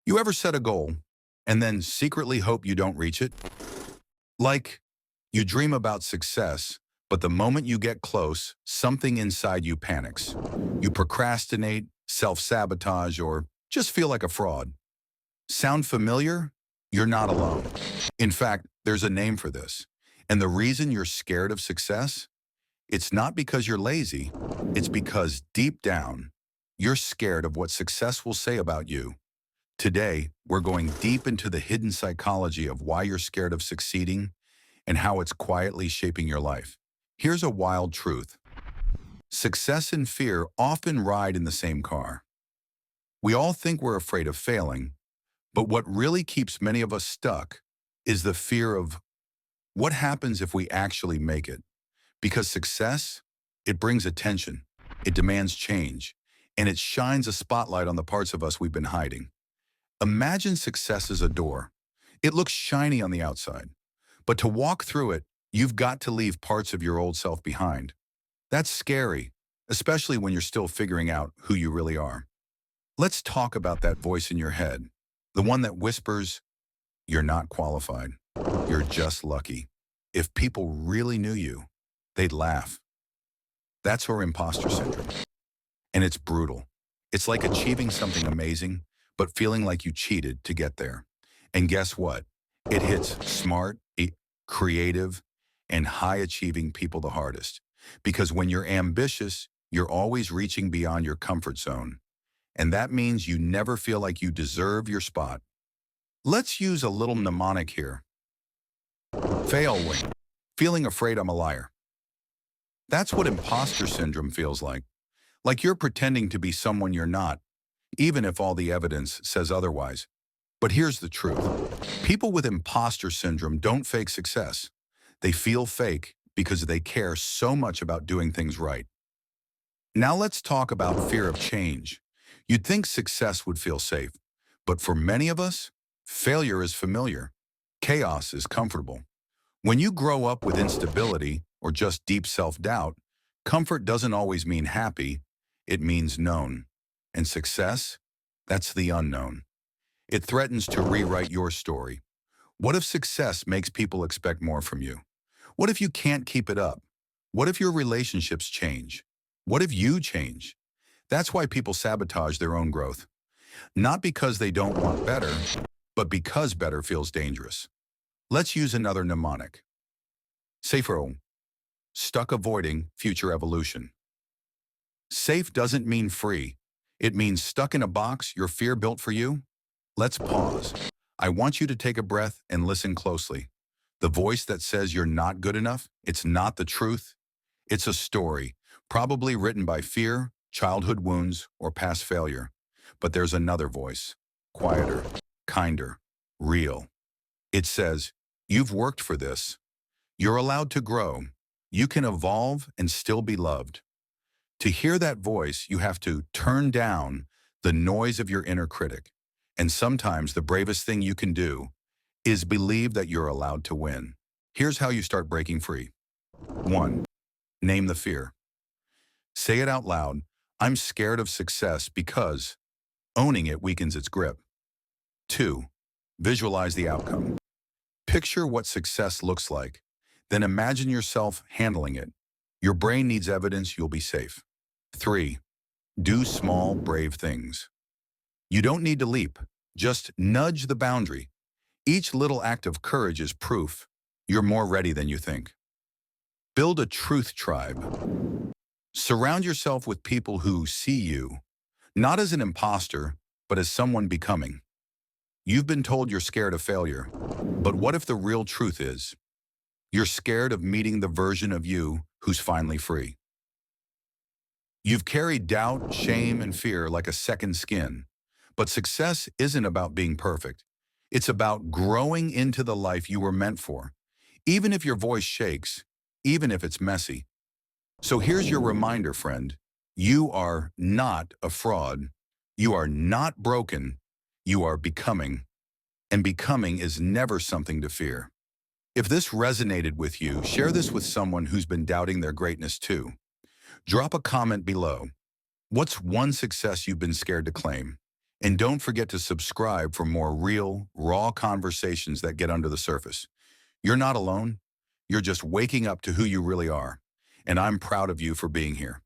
You ever set a goal and then secretly hope you don't reach it? Like, you dream about success, but the moment you get close, something inside you panics. You procrastinate, self-sabotage, or just feel like a fraud. Sound familiar? You're not alone. In fact, there's a name for this. And the reason you're scared of success? It's not because you're lazy. It's because deep down, you're scared of what success will say about you. Today, we're going deep into the hidden psychology of why you're scared of succeeding and how it's quietly shaping your life. Here's a wild truth. Success and fear often ride in the same car. We all think we're afraid of failing, but what really keeps many of us stuck is the fear of what happens if we actually make it. Because success, it brings attention, it demands change, and it shines a spotlight on the parts of us we've been hiding. Imagine success as a door. It looks shiny on the outside, but to walk through it, you've got to leave parts of your old self behind. That's scary, especially when you're still figuring out who you really are. Let's talk about that voice in your head, the one that whispers, "You're not qualified. You're just lucky. If people really knew you, they'd laugh." That's our imposter syndrome. And it's brutal. It's like achieving something amazing, but feeling like you cheated to get there. And guess what? It hits smart, creative, and high-achieving people the hardest. Because when you're ambitious, you're always reaching beyond your comfort zone. And that means you never feel like you deserve your spot. Let's use a little mnemonic here. Fail wing. Feeling afraid I'm a liar. That's what imposter syndrome feels like. Like you're pretending to be someone you're not, even if all the evidence says otherwise. But here's the truth. People with imposter syndrome don't fake success. They feel fake because they care so much about doing things right. Now let's talk about fear of change. You'd think success would feel safe, but for many of us, failure is familiar. Chaos is comfortable. When you grow up with instability or just deep self-doubt, comfort doesn't always mean happy, it means known. And success? That's the unknown. It threatens to rewrite your story. What if success makes people expect more from you? What if you can't keep it up? What if your relationships change? What if you change? That's why people sabotage their own growth. Not because they don't want better, but because better feels dangerous. Let's use another mnemonic. Safer, stuck avoiding future evolution. Safe doesn't mean free. It means stuck in a box your fear built for you. Let's pause. I want you to take a breath and listen closely. The voice that says you're not good enough, it's not the truth. It's a story, probably written by fear, childhood wounds, or past failure. But there's another voice, quieter, kinder, real. It says, you've worked for this. You're allowed to grow. You can evolve and still be loved. To hear that voice, you have to turn down the noise of your inner critic. And sometimes the bravest thing you can do is believe that you're allowed to win. Here's how you start breaking free. 1. Name the fear. Say it out loud. I'm scared of success because owning it weakens its grip. 2. Visualize the outcome. Picture what success looks like. Then imagine yourself handling it. Your brain needs evidence you'll be safe. 3. Do small, brave things. You don't need to leap. Just nudge the boundary. Each little act of courage is proof you're more ready than you think. Build a truth tribe. Surround yourself with people who see you, not as an imposter, but as someone becoming. You've been told you're scared of failure, but what if the real truth is you're scared of meeting the version of you who's finally free? You've carried doubt, shame, and fear like a second skin, but success isn't about being perfect. It's about growing into the life you were meant for, even if your voice shakes, even if it's messy. So here's your reminder, friend. You are not a fraud. You are not broken. You are becoming. And becoming is never something to fear. If this resonated with you, share this with someone who's been doubting their greatness too. Drop a comment below. What's one success you've been scared to claim? And don't forget to subscribe for more real, raw conversations that get under the surface. You're not alone. You're just waking up to who you really are. And I'm proud of you for being here.